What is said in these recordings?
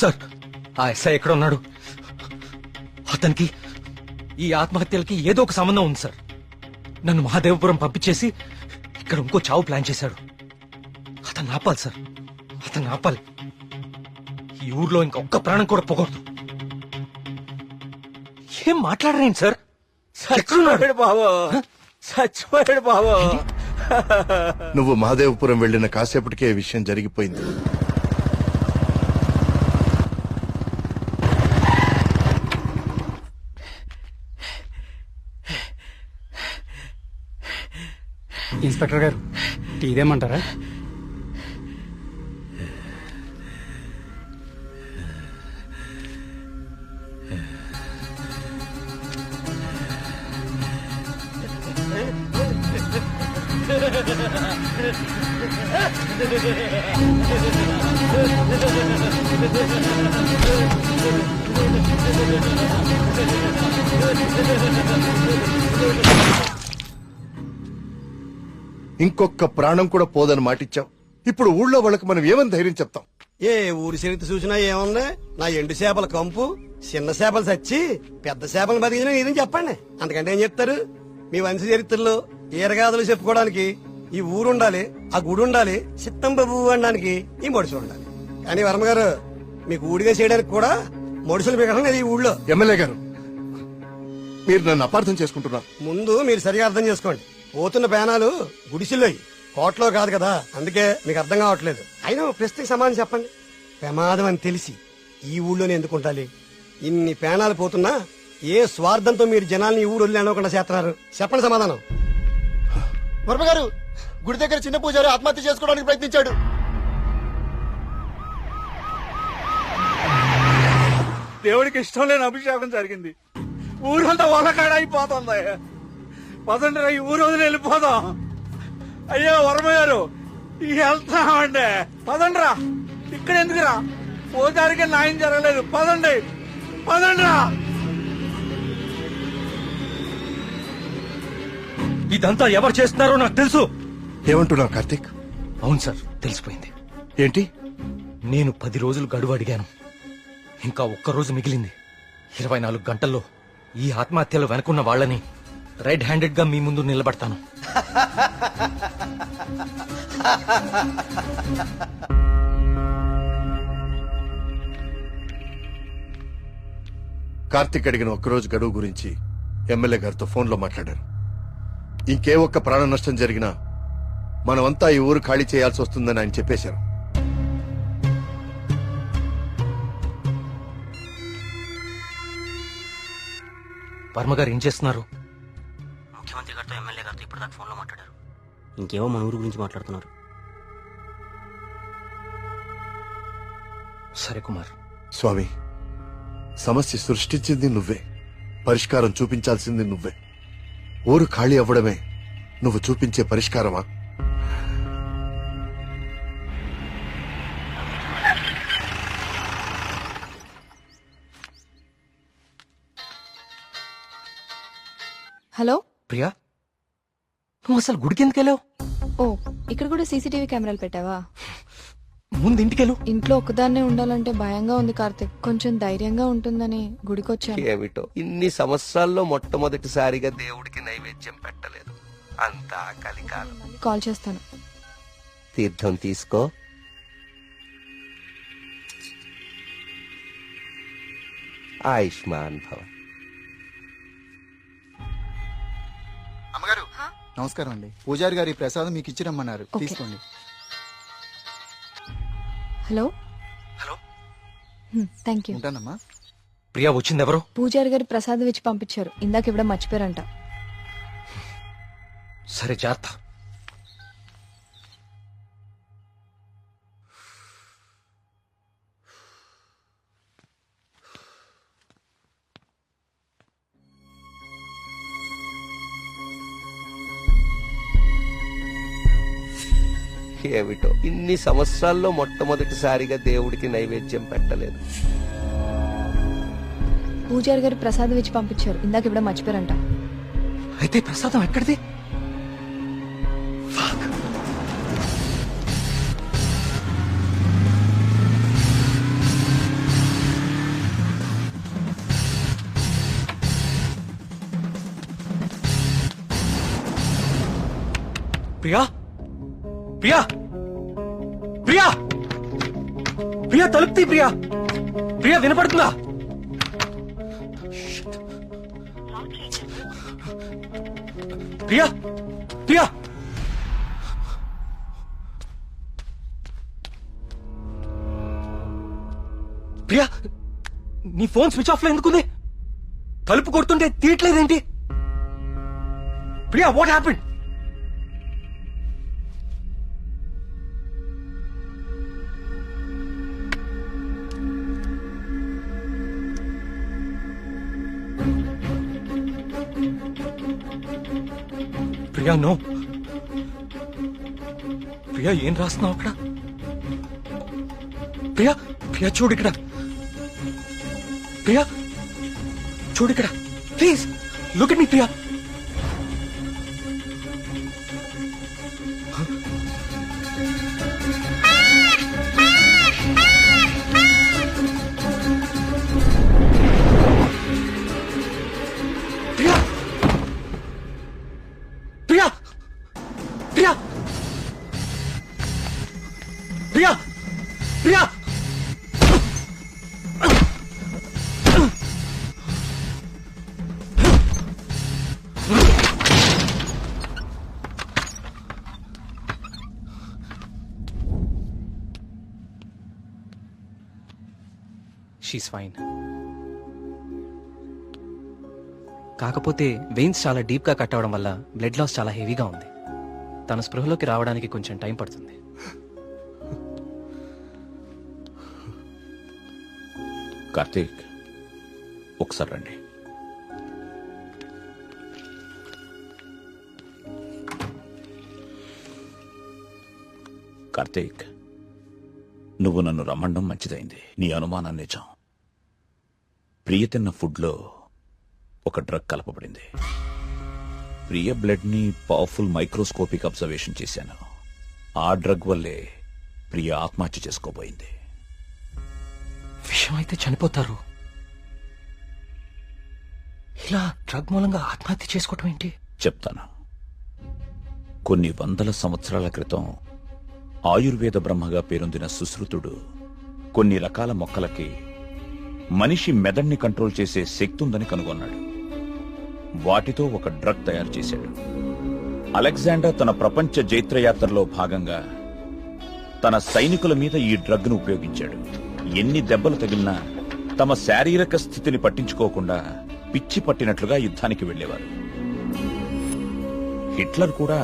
Sir ఆ SI ఎక్కడ ఉన్నాడు? అతనికి ఈ ఆత్మహత్యలకి ఏదో ఒక సంబంధం ఉంది సార్. నన్ను మహాదేవపురం పంపించేసి ఇక్కడ ఇంకో చావు ప్లాన్ చేశాడు. అతను ఆపాలి సార్, అతను ఆపాలి. ఈ ఊర్లో ఇంకొక్క ప్రాణం కూడా పోకూడదు. ఏం మాట్లాడరేంటి సార్? చచ్చిపోయాడు బాబు, చచ్చిపోయాడు బాబు. నువ్వు మహాదేవపురం వెళ్లిన కాసేపటికే విషయం జరిగిపోయింది. ఇన్స్పెక్టర్ గారు, టీ దేమంటారా? ఇంకొక ప్రాణం కూడా పోదని మాటిచ్చావు. ఇప్పుడు ఊళ్ళో వాళ్ళకి మనం ఏమని ధైర్యం చెప్తాం? ఏ ఊరి చరిత్ర చూసినా ఏముంది? నా ఎండు చేపల కంపు, చిన్న చేపలు చచ్చి పెద్ద చేపలు బతికిన ఇదని చెప్పండి. అంతకంటే ఏం చెప్తారు? మీ వంశ చరిత్రలో ఈరగాథలు చెప్పుకోవడానికి ఈ ఊరు ఉండాలి, ఆ గుడి ఉండాలి, చిత్తం బాబు అనడానికి ఈ మడుసులు ఉండాలి. కానీ వర్మ గారు, మీకు ఊడిగా చేయడానికి కూడా మడుసులు మిగడం లేదు ఈ ఊళ్ళో. ఎమ్మెల్యే గారు, మీరు నన్ను అపార్థం చేసుకుంటున్నారు. ముందు మీరు సరిగా అర్థం చేసుకోండి. పోతున్న పేనాలు గుడిసిల్లోయి, కోట్లో కాదు కదా, అందుకే మీకు అర్థం కావట్లేదు. అయినా ఓ ప్రశ్నకి సమాధానం చెప్పండి. ప్రమాదం అని తెలిసి ఈ ఊళ్ళోనే ఎందుకు ఉండాలి? ఇన్ని పేనాలు పోతున్నా ఏ స్వార్థంతో మీరు జనాల్ని ఈ ఊరు వదిలి అనుకుండా చేస్తున్నారు? చెప్పండి సమాధానం. వర్మ గారు, గుడి దగ్గర చిన్న పూజారి ఆత్మహత్య చేసుకోవడానికి ప్రయత్నించాడు. దేవుడికి ఇష్టం లేని అభిషేకం జరిగింది. ఊరంతా ఒలకాడ అయిపోతుంది. పదండి రా, ఈ ఊరు వదిలి వెళ్ళిపోదాం. అయ్యో వర్మ గారు, వెళ్తామండి. పదండి రా, ఇక్కడ ఎందుకురా? పూజారికి న్యాయం జరగలేదు. పదండి, పదండి రా. ఇదంతా ఎవరు చేస్తున్నారో నాకు తెలుసు. ఏమంటున్నావు కార్తీక్? అవును సార్, తెలిసిపోయింది. ఏంటి? నేను 10 రోజులు గడువు అడిగాను. ఇంకా ఒక్క రోజు మిగిలింది. 24 గంటల్లో ఈ ఆత్మహత్యలు వెనుకున్న వాళ్ళని రెడ్ హ్యాండెడ్ గా మీ ముందు నిలబడతాను. కార్తీక్ అడిగిన ఒక్కరోజు గడువు గురించి ఎమ్మెల్యే గారితో ఫోన్లో మాట్లాడారు. ఇంకే ఒక్క ప్రాణ నష్టం జరిగినా మనమంతా ఈ ఊరు ఖాళీ చేయాల్సి వస్తుందని ఆయన చెప్పేశారు. వర్మ గారు ఏం చేస్తున్నారు? ముఖ్యమంత్రి గారితో ఎమ్మెల్యే గారితో ఇప్పుడు దాకా ఫోన్లో మాట్లాడారు. ఇంకేవో మన ఊరు గురించి మాట్లాడుతున్నారు. సరే కుమార్. స్వామి, సమస్య సృష్టించింది నువ్వే, పరిష్కారం చూపించాల్సింది నువ్వే. ఊరు ఖాళీ అవ్వడమే నువ్వు చూపించే పరిష్కారమా? హలో ప్రియా, నువ్వు అసలు గుడికి ఎందుకు వెళ్ళావు? ఓ, ఇక్కడ కూడా సీసీటీవీ కెమెరాలు పెట్టావా? ముందు ఇంటికెళ్ళు. ఇంట్లో ఒక్కదాన్నే ఉండాలంటే భయంగా ఉంది కార్తిక్. కొంచెం ధైర్యంగా ఉంటుందని గుడికొచ్చాను. ఏమిటో ఇన్ని సంవత్సరాల్లో మొట్టమొదటిసారిగా దేవుడికి నైవేద్యం పెట్టలేదు. అంతా కలికాలం. కాల్ చేస్తాను. తీర్థం తీసుకో. ఆయుష్మాన్ భవ. అమ్మగారు నమస్కారం అండి. పూజారి గారి ప్రసాదం మీకు ఇచ్చి రమ్మన్నారు, ఓకే. తీసుకోండి. హలో. హలో. Thank you. ఉంటానమ్మా. ప్రియా వచ్చింది ఎవరు? పూజారి గారు ప్రసాదం ఇచ్చి పంపించారు. ఇందాక ఇవ్వడం మర్చిపోయారంట. సరే, జాగ్రత్త. ఏమిటో ఇన్ని సంవత్సరాల్లో మొట్టమొదటిసారిగా దేవుడికి నైవేద్యం పెట్టలేదు. పూజారి గారు ప్రసాదం ఇచ్చి పంపించారు. ఇందాక ఇవ్వడం మర్చిపోయారంట. అయితే ప్రసాదం ఎక్కడిది? ప్రియా ప్రియా ప్రియా తలుపు తీ ప్రియా ప్రియా వినపడుతుందా? Shit. ప్రియా ప్రియా ప్రియా నీ ఫోన్ స్విచ్ ఆఫ్ లో ఎందుకుంది? తలుపు కొడుతుంటే తీయట్లేదేంటి? Priya what happened? Priya no. Priya ఏం రాస్తున్నావు అక్కడ? ప్రియా ప్రియా చూడు ఇక్కడ. ప్రియా చూడు ఇక్కడ please look at me Priya. Priya Priya Priya Priya Priya she's fine. కాకపోతే వెయిన్స్ చాలా డీప్ గా కట్ అవడం వల్ల బ్లడ్ లాస్ చాలా హెవీగా ఉంది. తన స్పృహలోకి రావడానికి కొంచెం టైం పడుతుంది. కార్తీక్ ఒకసారి రండి. కార్తీక్ నువ్వు నన్ను రమ్మడం మంచిదైంది. నీ అనుమానం నిజం. ప్రియ తిన్న ఫుడ్లో ఒక డ్రగ్ కలపబడింది. ప్రియ బ్లడ్ ని పవర్ఫుల్ మైక్రోస్కోపిక్ అబ్జర్వేషన్ చేశాను. ఆ డ్రగ్ వల్లే ప్రియ ఆత్మహత్య చేసుకోబోయింది. విషయం అయితే చనిపోతారు, ఇలా డ్రగ్ మూలంగా ఆత్మహత్య చేసుకోవటం ఏంటి? చెప్తాను. కొన్ని వందల సంవత్సరాల క్రితం ఆయుర్వేద బ్రహ్మగా పేరొందిన సుశ్రుతుడు కొన్ని రకాల మొక్కలకి మనిషి మెదడ్ని కంట్రోల్ చేసే శక్తి ఉందని కనుగొన్నాడు. వాటితో ఒక డ్రగ్ తయారు చేశాడు. అలెగ్జాండర్ తన ప్రపంచ జైత్రయాత్రలో భాగంగా తన సైనికుల మీద ఈ డ్రగ్ను ఉపయోగించాడు. ఎన్ని దెబ్బలు తగిలినా తమ శారీరక స్థితిని పట్టించుకోకుండా పిచ్చి పట్టినట్లుగా యుద్ధానికి వెళ్లేవారు. హిట్లర్ కూడా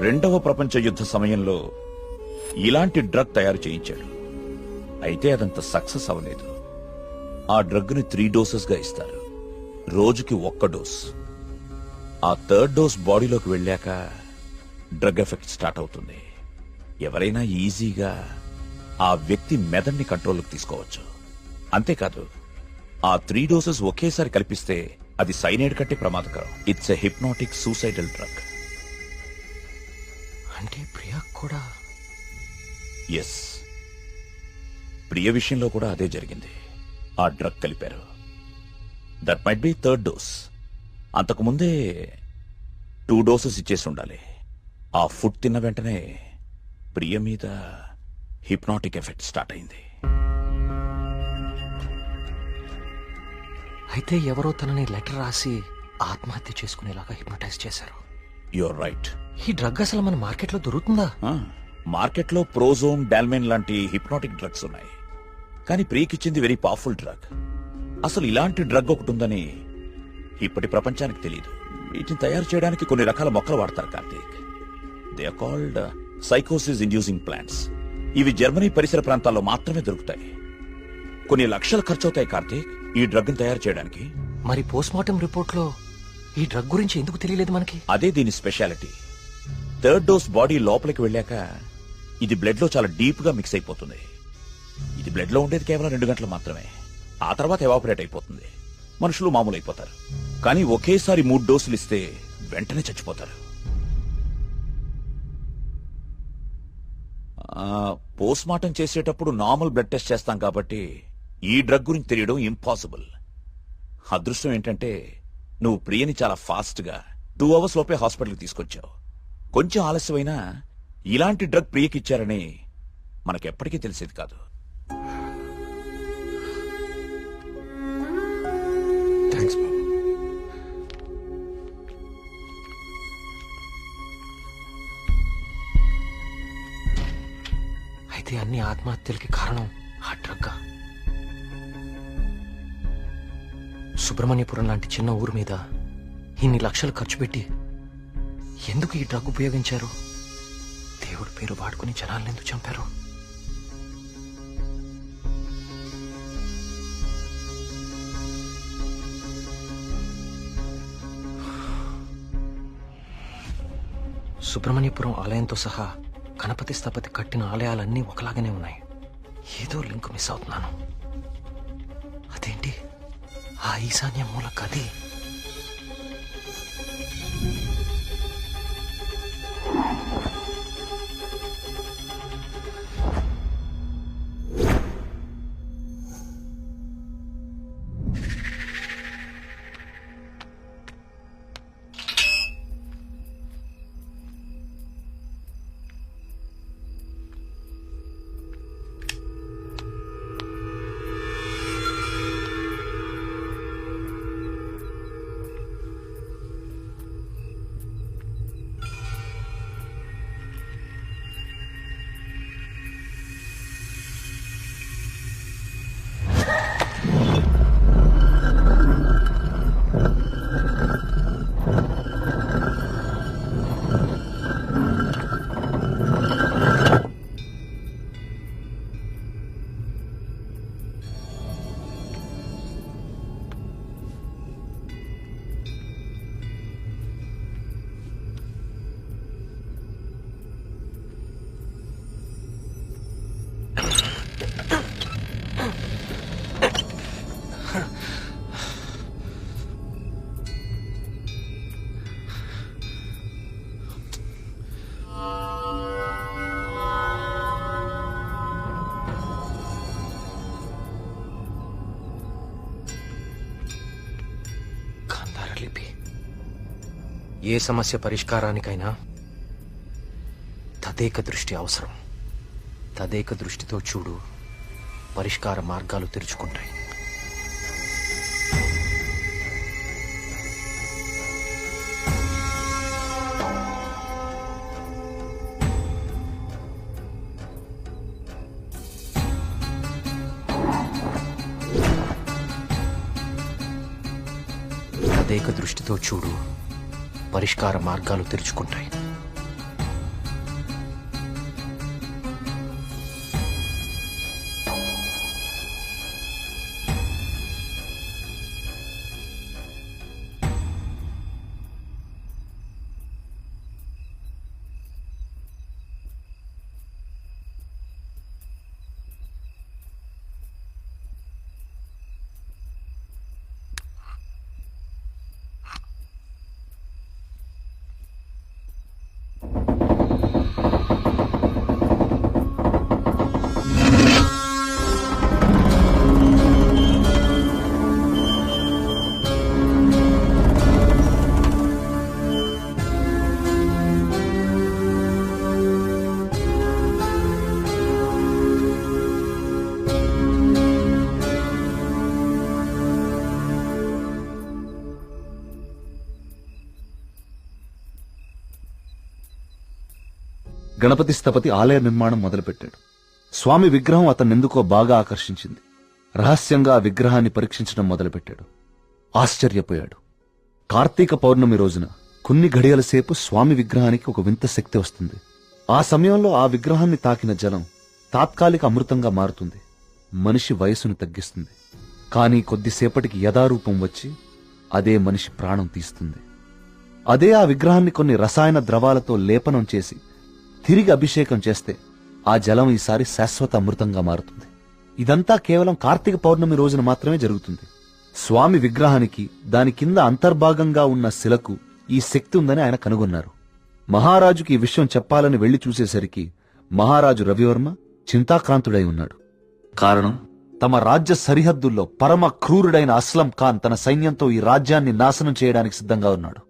రెండవ ప్రపంచ యుద్ధ సమయంలో ఇలాంటి డ్రగ్ తయారు చేయించాడు. అయితే అదంత సక్సెస్ అవ్వలేదు. ఆ డ్రగ్ ని 3 డోసెస్ గా ఇస్తారు. రోజుకి 1 డోస్. ఆ 3rd డోస్ బాడీలోకి వెళ్ళాక డ్రగ్ ఎఫెక్ట్ స్టార్ట్ అవుతుంది. ఎవరైనా ఈజీగా ఆ వ్యక్తి మెదడుని కంట్రోల్లోకి తీసుకోవచ్చు. అంతేకాదు, ఆ 3 డోసెస్ ఒకేసారి కల్పిస్తే అది సైనైడ్ కంటే ప్రమాదకరం. It's a hypnotic suicidal drug. అంటే ప్రియా కూడా? ఎస్, ప్రియ విషయంలో కూడా అదే జరిగింది. ఆ డ్రగ్ కలిపారు. That might be 3rd dose. అంతకుముందే 2 డోసెస్ ఇచ్చేసి ఉండాలి. ఆ ఫుడ్ తిన్న వెంటనే ప్రియ మీద హిప్నాటిక్ ఎఫెక్ట్ స్టార్ట్ అయింది. అయితే ఎవరో తనని లెటర్ రాసి ఆత్మహత్య చేసుకునేలాగా హిప్నటైజ్ చేశారు. You're right. ఈ డ్రగ్ అసలు మన మార్కెట్లో దొరుకుతుందా? మార్కెట్లో ప్రోజోన్, డాల్మెన్ లాంటి హిప్నాటిక్ డ్రగ్స్ ఉన్నాయి. కానీ ప్రియకిచ్చింది వెరీ పవర్ఫుల్ డ్రగ్. అసలు ఇలాంటి డ్రగ్ ఒకటి ఉందని ఇప్పటి ప్రపంచానికి తెలియదు. వీటిని తయారు చేయడానికి కొన్ని రకాల మొక్కలు వాడతారు కార్తీక్. దే ఆర్ కాల్డ్ సైకోసిస్ ఇండ్యూసింగ్ ప్లాంట్స్. ఇవి జర్మనీ పరిసర ప్రాంతాల్లో మాత్రమే దొరుకుతాయి. కొన్ని లక్షలు ఖర్చవుతాయి కార్తీక్ ఈ డ్రగ్ ని తయారు చేయడానికి. మరి పోస్ట్ మార్టం రిపోర్ట్ లో ఈ డ్రగ్ గురించి ఎందుకు తెలియలేదు మనకి? అదే దీని స్పెషాలిటీ. 3rd డోస్ బాడీ లోపలికి వెళ్ళాక ఇది బ్లడ్ లో చాలా డీప్ గా మిక్స్ అయిపోతుంది. ఇది బ్లడ్ లో ఉండేది కేవలం 2 గంటలు మాత్రమే. ఆ తర్వాత ఎవాపరేట్ అయిపోతుంది. మనుషులు మామూలు అయిపోతారు. కానీ ఒకేసారి 3 డోసులు ఇస్తే వెంటనే చచ్చిపోతారు. పోస్ట్ మార్టం చేసేటప్పుడు నార్మల్ బ్లడ్ టెస్ట్ చేస్తాం కాబట్టి ఈ డ్రగ్ గురించి తెలియడం ఇంపాసిబుల్. అదృష్టం ఏంటంటే నువ్వు ప్రియని చాలా ఫాస్ట్ గా 2 అవర్స్ లోపే హాస్పిటల్కి తీసుకొచ్చావు. కొంచెం ఆలస్యమైనా ఇలాంటి డ్రగ్ ప్రియకిచ్చారని మనకెప్పటికీ తెలిసేది కాదు. థ్యాంక్స్ బాబు. అయితే అన్ని ఆత్మహత్యలకి కారణం ఆ డ్రగ్. సుబ్రహ్మణ్యపురం లాంటి చిన్న ఊరు మీద ఇన్ని లక్షలు ఖర్చు పెట్టి ఎందుకు ఈ డ్రగ్ ఉపయోగించారు? దేవుడి పేరు వాడుకుని జనాలను ఎందుకు చంపారు? సుబ్రహ్మణ్యపురం ఆలయంతో సహా గణపతి స్థపతి కట్టిన ఆలయాలన్నీ ఒకలాగానే ఉన్నాయి. ఏదో లింక్ మిస్ అవుతున్నాను. అదేంటి ఆ ఈశాన్య మూల గది? లిపి. ఏ సమస్య పరిష్కారానికైనా తదేక దృష్టి అవసరం. తదేక దృష్టితో చూడు, పరిష్కార మార్గాలు తెరుచుకుంటాయి. తదేక దృష్టితో చూడు, పరిష్కార మార్గాలు తెరుచుకుంటాయి. గణపతి స్థపతి ఆలయ నిర్మాణం మొదలుపెట్టాడు. స్వామి విగ్రహం అతన్నెందుకో బాగా ఆకర్షించింది. రహస్యంగా ఆ విగ్రహాన్ని పరీక్షించడం మొదలుపెట్టాడు. ఆశ్చర్యపోయాడు. కార్తీక పౌర్ణమి రోజున కొన్ని ఘడియల సేపు స్వామి విగ్రహానికి ఒక వింత శక్తి వస్తుంది. ఆ సమయంలో ఆ విగ్రహాన్ని తాకిన జలం తాత్కాలిక అమృతంగా మారుతుంది. మనిషి వయసును తగ్గిస్తుంది. కానీ కొద్దిసేపటికి యథారూపం వచ్చి అదే మనిషి ప్రాణం తీస్తుంది. అదే ఆ విగ్రహాన్ని కొన్ని రసాయన ద్రవాలతో లేపనం చేసి తిరిగి అభిషేకం చేస్తే ఆ జలం ఈసారి శాశ్వత అమృతంగా మారుతుంది. ఇదంతా కేవలం కార్తీక పౌర్ణమి రోజున మాత్రమే జరుగుతుంది. స్వామి విగ్రహానికి దాని కింద అంతర్భాగంగా ఉన్న శిలకు ఈ శక్తి ఉందని ఆయన కనుగొన్నారు. మహారాజుకి ఈ విషయం చెప్పాలని వెళ్లి చూసేసరికి మహారాజు రవివర్మ చింతాక్రాంతుడై ఉన్నాడు. కారణం, తమ రాజ్య సరిహద్దుల్లో పరమ క్రూరుడైన అస్లం ఖాన్ తన సైన్యంతో ఈ రాజ్యాన్ని నాశనం చేయడానికి సిద్ధంగా ఉన్నాడు.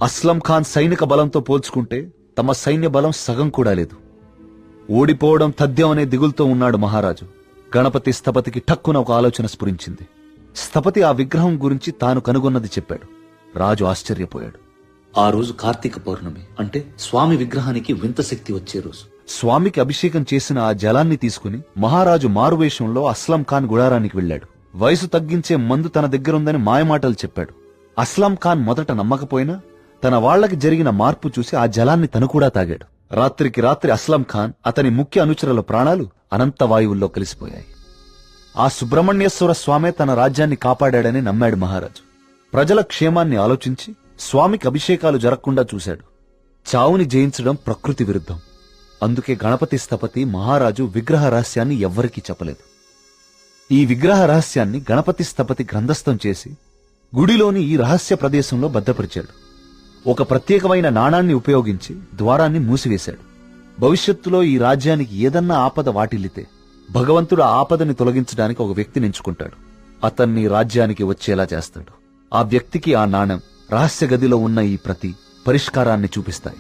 అస్లం ఖాన్ సైనిక బలంతో పోల్చుకుంటే తమ సైన్య బలం సగం కూడా లేదు. ఓడిపోవడం తథ్యం అనే దిగులుతో ఉన్నాడు మహారాజు. గణపతి స్థపతికి ఠక్కున ఒక ఆలోచన స్ఫురించింది. స్థపతి ఆ విగ్రహం గురించి తాను కనుగొన్నది చెప్పాడు. రాజు ఆశ్చర్యపోయాడు. ఆ రోజు కార్తీక పౌర్ణమి, అంటే స్వామి విగ్రహానికి వింత శక్తి వచ్చే రోజు. స్వామికి అభిషేకం చేసిన ఆ జలాన్ని తీసుకుని మహారాజు మారువేషంలో అస్లాం ఖాన్ గుడారానికి వెళ్లాడు. వయసు తగ్గించే మందు తన దగ్గరుందని మాయమాటలు చెప్పాడు. అస్లాం ఖాన్ మొదట నమ్మకపోయినా తన వాళ్లకి జరిగిన మార్పు చూసి ఆ జలాన్ని తను కూడా తాగాడు. రాత్రికి రాత్రి అస్లాం ఖాన్, అతని ముఖ్య అనుచరుల ప్రాణాలు అనంత వాయువుల్లో కలిసిపోయాయి. ఆ సుబ్రహ్మణ్యేశ్వర స్వామే తన రాజ్యాన్ని కాపాడాడని నమ్మాడు మహారాజు. ప్రజల క్షేమాన్ని ఆలోచించి స్వామికి అభిషేకాలు జరగకుండా చూశాడు. చావుని జయించడం ప్రకృతి విరుద్ధం. అందుకే గణపతి స్థపతి మహారాజు విగ్రహ రహస్యాన్ని ఎవ్వరికీ చెప్పలేదు. ఈ విగ్రహ రహస్యాన్ని గణపతి స్థపతి గ్రంథస్థం చేసి గుడిలోని ఈ రహస్య ప్రదేశంలో భద్రపరిచాడు. ఒక ప్రత్యేకమైన నాణాన్ని ఉపయోగించి ద్వారాన్ని మూసివేశాడు. భవిష్యత్తులో ఈ రాజ్యానికి ఏదన్నా ఆపద వాటిల్లితే భగవంతుడు ఆ ఆపదని తొలగించడానికి ఒక వ్యక్తిని ఎంచుకుంటాడు. అతన్ని రాజ్యానికి వచ్చేలా చేస్తాడు. ఆ వ్యక్తికి ఆ నాణెం, రహస్య గదిలో ఉన్న ఈ ప్రతి పరిష్కారాన్ని చూపిస్తాయి.